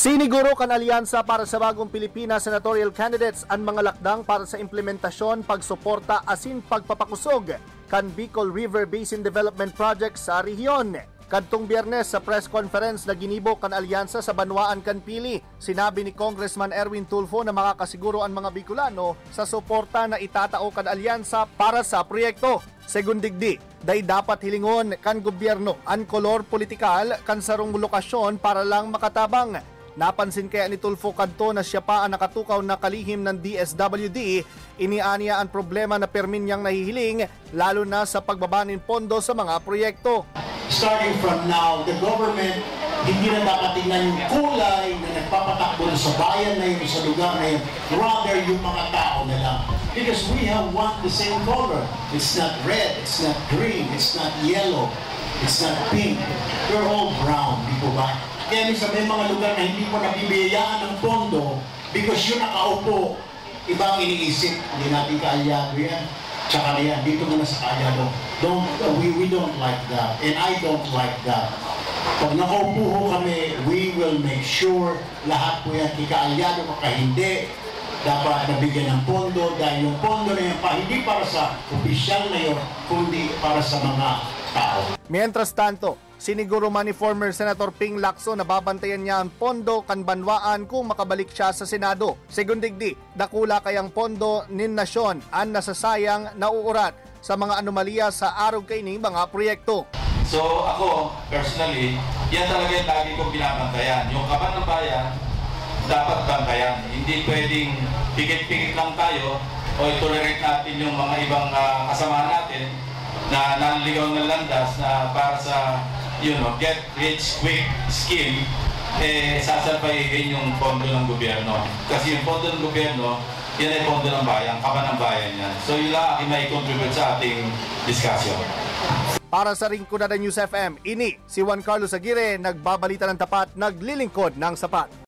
Siniguro kan alyansa para sa bagong Pilipinas senatorial candidates ang mga lakdang para sa implementasyon, pagsuporta asin pagpapakusog kan Bicol River Basin Development Project sa rehiyon. Kadtong Biyernes sa press conference na ginibo kan alyansa sa Banwaan kan Pili, sinabi ni Congressman Erwin Tulfo na makakasiguro ang mga Bicolano sa suporta na itatao kan alyansa para sa proyekto. Segundigdi, day dapat hilingon kan gobyerno ang kolor politikal kan sarong lokasyon para lang makatabang. Napansin kaya ni Tulfo kadto na siya pa ang nakatukaw na kalihim ng DSWD, inianiya ang problema na permin niyang nahihiling lalo na sa pagbabanin pondo sa mga proyekto. Starting from now, the government hindi na dapat tingnan yung kulay na nagpapatakbo sa bayan na yun, sa lugar na yun, rather yung mga tao na lang. Because we have want the same color. It's not red, it's not green, it's not yellow, it's not pink. We're all brown, di po ba? Kaya minsan may mga lugar na hindi mo nabibiyayaan ng pondo because yun nakaupo. Ibang iniisip, hindi natin kaalyado yan. Tsaka na yan, dito muna sa kaalyado. We don't like that, and I don't like that. Pag nakaupo ho kami, we will make sure lahat po yan, kikaalyado ka hindi, dapat nabigyan ng pondo dahil yung pondo na yan pa, hindi para sa opisyal na yun, kundi para sa mga tao. Mientras tanto, siniguro man ni former Senator Ping Lacson na babantayan niya ang pondo kan Banwaan kung makabalik siya sa Senado. Segundigdi, dakula kayang pondo nin nasyon ang nasasayang nauurat sa mga anomalya sa arog kaining mga proyekto. So ako, personally, yan talaga yung lagi kong binabantayan. Yung kaban ng bayan, dapat bantayan. Hindi pwedeng pikit-pikit lang tayo o itolerate natin yung mga ibang kasama natin na nanligaw ng landas na para sa get rich quick scheme, sasabayin yung pondo ng gobyerno. Kasi yung pondo ng gobyerno, yan ay pondo ng bayan, kaban ng bayan yan. So yun lang aking may contribute sa ating discussion. Para sa Ringkunada News FM, ini si Juan Carlos Aguirre, nagbabalita ng tapat, naglilingkod ng sapat.